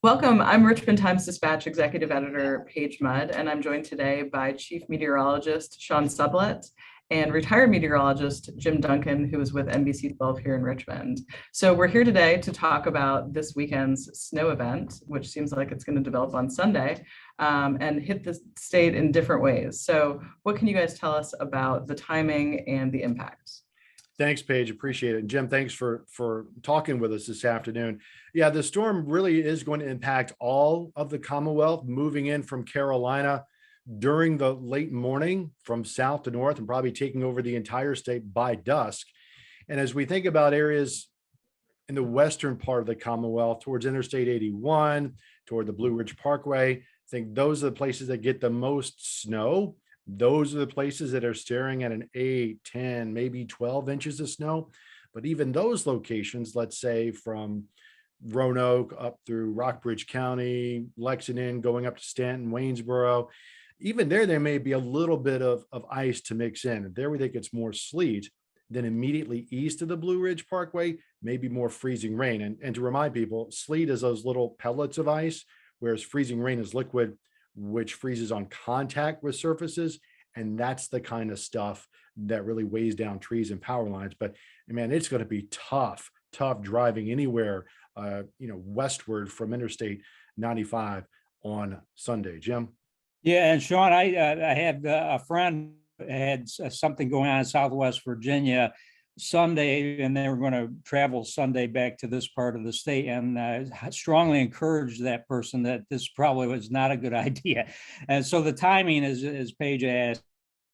Welcome. I'm Richmond Times-Dispatch Executive Editor Paige Mudd, and I'm joined today by Chief Meteorologist Sean Sublette and retired meteorologist Jim Duncan, who is with NBC 12 here in Richmond. So we're here today to talk about this weekend's snow event, which seems like it's going to develop on Sunday and hit the state in different ways. So what can you guys tell us about the timing and the impacts? Thanks, Paige. Appreciate it. And Jim, thanks for talking with us this afternoon. Yeah, the storm really is going to impact all of the Commonwealth, moving in from Carolina during the late morning from south to north and probably taking over the entire state by dusk. And as we think about areas in the western part of the Commonwealth towards Interstate 81, toward the Blue Ridge Parkway, I think those are the places that get the most snow. Those are the places that are staring at an 8, 10, maybe 12 inches of snow. But even those locations, let's say from Roanoke up through Rockbridge County, Lexington, going up to Stanton, Waynesboro, even there may be a little bit of ice to mix in. There we think it's more sleet. Then immediately east of the Blue Ridge Parkway, maybe more freezing rain. And to remind people, sleet is those little pellets of ice, whereas freezing rain is liquid, which freezes on contact with surfaces. And that's the kind of stuff that really weighs down trees and power lines. But man, it's going to be tough driving anywhere, westward from Interstate 95 on Sunday. Jim? Yeah, and Sean, I had a friend had something going on in Southwest Virginia Sunday, and they were going to travel Sunday back to this part of the state, and strongly encouraged that person that this probably was not a good idea. And so the timing, as Paige asked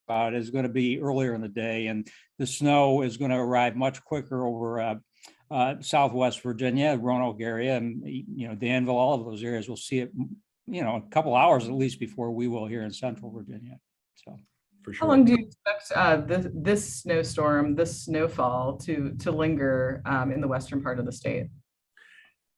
about, is going to be earlier in the day, and the snow is going to arrive much quicker over Southwest Virginia, Roanoke area, and Danville, all of those areas will see it, a couple hours at least before we will here in Central Virginia. So. For sure. How long do you expect this snowstorm, this snowfall to linger in the western part of the state?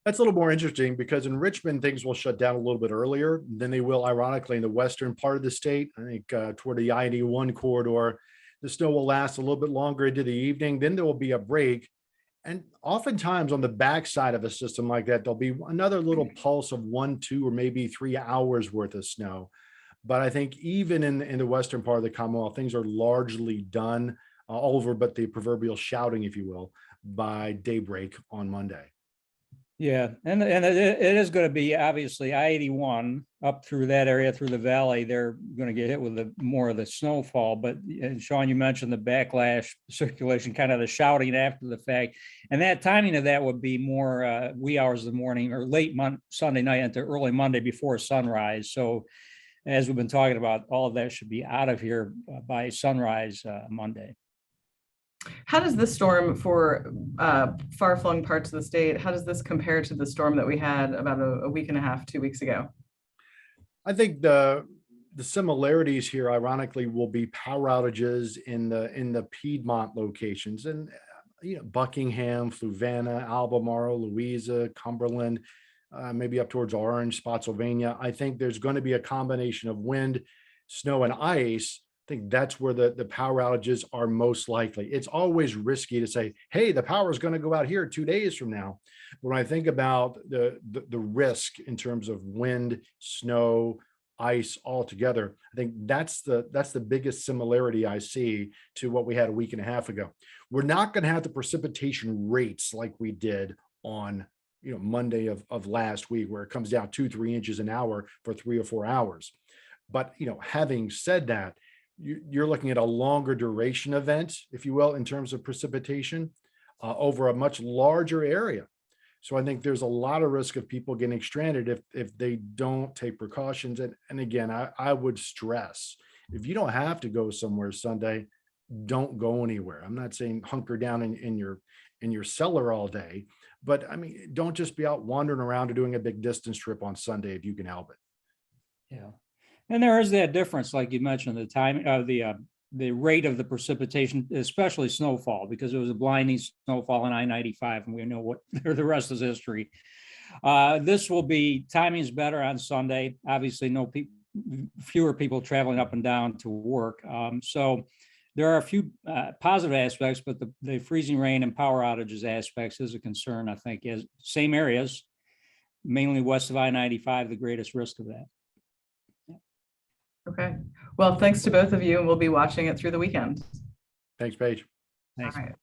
That's a little more interesting because in Richmond, things will shut down a little bit earlier than they will, ironically, in the western part of the state. I think toward the I-81 corridor, the snow will last a little bit longer into the evening. Then there will be a break. And oftentimes on the backside of a system like that, there'll be another little pulse of 1, 2, or maybe 3 hours worth of snow. But I think even in the western part of the Commonwealth, things are largely done all over, but the proverbial shouting, if you will, by daybreak on Monday. Yeah, and it is going to be obviously I-81 up through that area, through the valley. They're going to get hit with more of the snowfall. But Sean, you mentioned the backlash circulation, kind of the shouting after the fact, and that timing of that would be more wee hours of the morning or late Sunday night into early Monday before sunrise. So, as we've been talking about, all of that should be out of here by sunrise Monday. How does this storm for far-flung parts of the state, how does this compare to the storm that we had about a week and a half, 2 weeks ago? I think the similarities here, ironically, will be power outages in the Piedmont locations, and Buckingham, Fluvanna, Albemarle, Louisa, Cumberland, maybe up towards Orange, Spotsylvania. I think there's going to be a combination of wind, snow, and ice. I think that's where the power outages are most likely. It's always risky to say, hey, the power is going to go out here 2 days from now. But when I think about the risk in terms of wind, snow, ice all together, I think that's the biggest similarity I see to what we had a week and a half ago. We're not going to have the precipitation rates like we did on Monday of last week, where it comes down 2-3 inches an hour for 3 or 4 hours. But having said that, you're looking at a longer duration event, if you will, in terms of precipitation over a much larger area. So I think there's a lot of risk of people getting stranded if they don't take precautions. And again, I would stress, if you don't have to go somewhere Sunday, don't go anywhere. I'm not saying hunker down in your cellar all day, but I mean, don't just be out wandering around or doing a big distance trip on Sunday if you can help it. Yeah, and there is that difference, like you mentioned, the time of the rate of the precipitation, especially snowfall, because it was a blinding snowfall on I-95, and we know what the rest is history. This will be timing's better on Sunday. Obviously, fewer people traveling up and down to work. So there are a few positive aspects, but the freezing rain and power outages aspects is a concern, I think, is same areas. mainly west of I-95, the greatest risk of that. Okay. Well, thanks to both of you, and we'll be watching it through the weekend. Thanks, Paige. Thanks. All right.